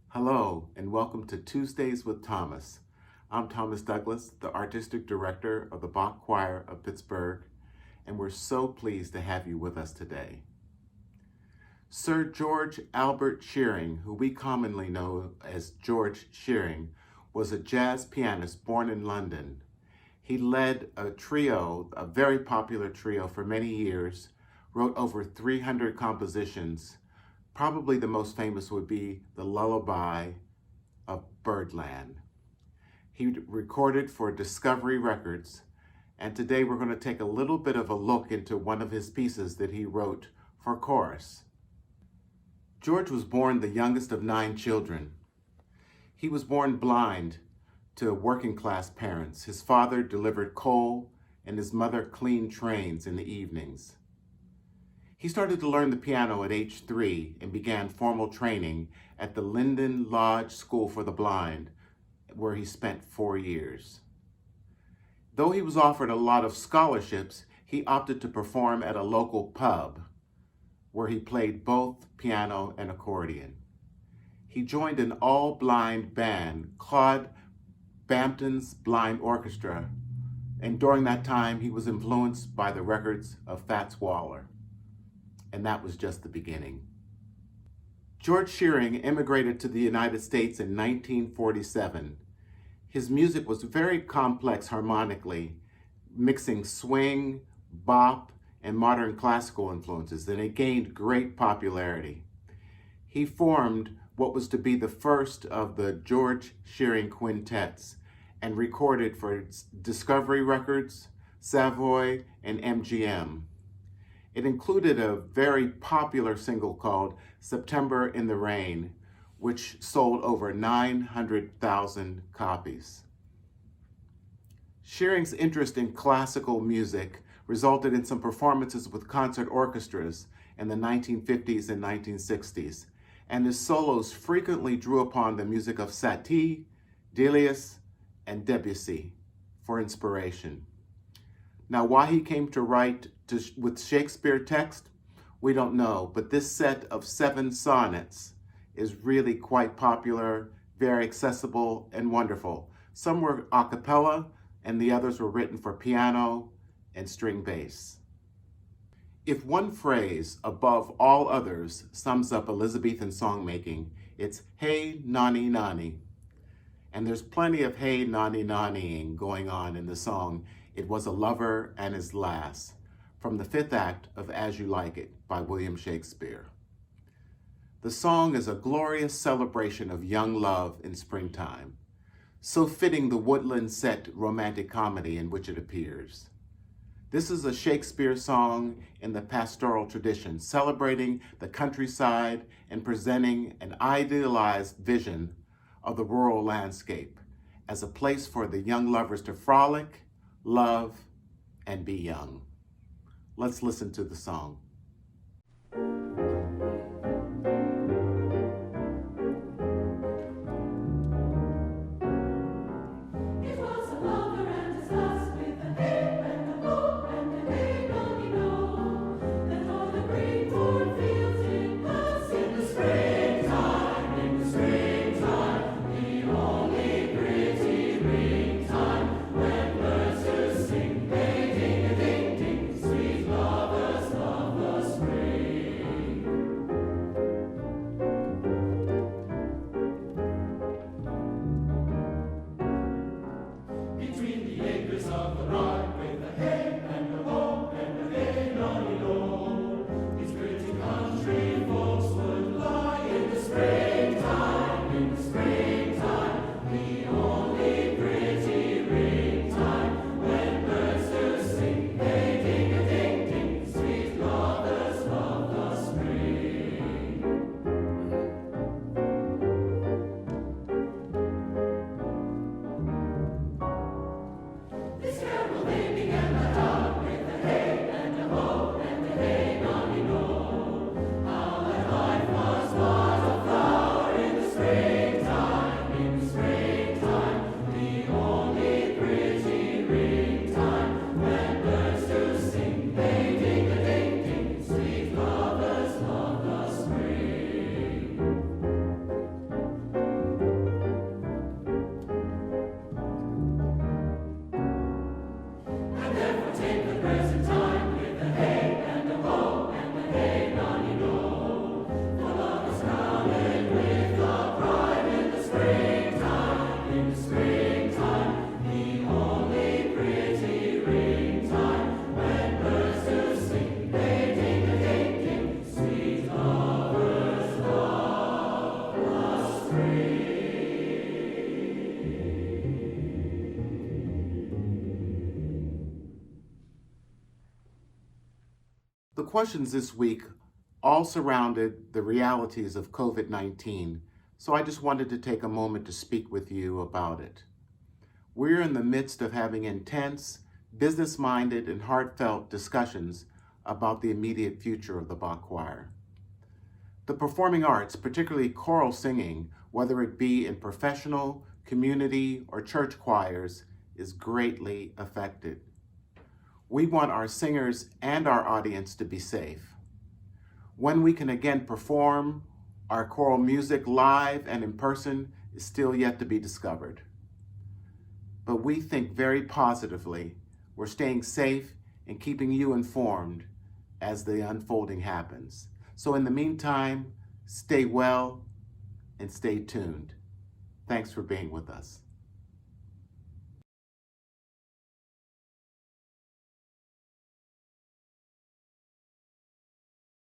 Hello, and welcome to Tuesdays with Thomas. I'm Thomas Douglas, the Artistic Director of the Bach Choir of Pittsburgh, and we're so pleased to have you with us today. Sir George Albert Shearing, who we commonly know as George Shearing, was a jazz pianist born in London. He led a trio, a very popular trio for many years, wrote over 300 compositions. Probably the most famous would be the Lullaby of Birdland. He recorded for Discovery Records, and today we're going to take a little bit of a look into one of his pieces that he wrote for chorus. George was born the youngest of 9 children. He was born blind to working class parents. His father delivered coal and his mother cleaned trains in the evenings. He started to learn the piano at age 3 and began formal training at the Linden Lodge School for the Blind, where he spent 4 years. Though he was offered a lot of scholarships, he opted to perform at a local pub where he played both piano and accordion. He joined an all-blind band, Claude Bampton's Blind Orchestra, and during that time he was influenced by the records of Fats Waller. And that was just the beginning. George Shearing immigrated to the United States in 1947. His music was very complex harmonically, mixing swing, bop, and modern classical influences, and it gained great popularity. He formed what was to be the first of the George Shearing quintets and recorded for Discovery Records, Savoy, and MGM. It included a very popular single called September in the Rain, which sold over 900,000 copies. Shearing's interest in classical music resulted in some performances with concert orchestras in the 1950s and 1960s, and his solos frequently drew upon the music of Satie, Delius, and Debussy for inspiration. Now, why he came to write with Shakespeare text, we don't know, but this set of 7 sonnets is really quite popular, very accessible, and wonderful. Some were a cappella, and the others were written for piano and string bass. If one phrase above all others sums up Elizabethan songmaking, it's hey nonny nonny. And there's plenty of hey nonny nonnying going on in the song It Was a Lover and His Lass, from the 5th act of As You Like It by William Shakespeare. The song is a glorious celebration of young love in springtime, so fitting the woodland set romantic comedy in which it appears. This is a Shakespeare song in the pastoral tradition, celebrating the countryside and presenting an idealized vision of the rural landscape as a place for the young lovers to frolic, love, and be young. Let's listen to the song. Sweet lovers, lovers. The questions this week all surrounded the realities of COVID-19, so I just wanted to take a moment to speak with you about it. We're in the midst of having intense, business-minded, and heartfelt discussions about the immediate future of the Bach Choir. The performing arts, particularly choral singing, whether it be in professional, community, or church choirs, is greatly affected. We want our singers and our audience to be safe. When we can again perform our choral music live and in person is still yet to be discovered. But we think very positively. We're staying safe and keeping you informed as the unfolding happens. So in the meantime, stay well and stay tuned. Thanks for being with us.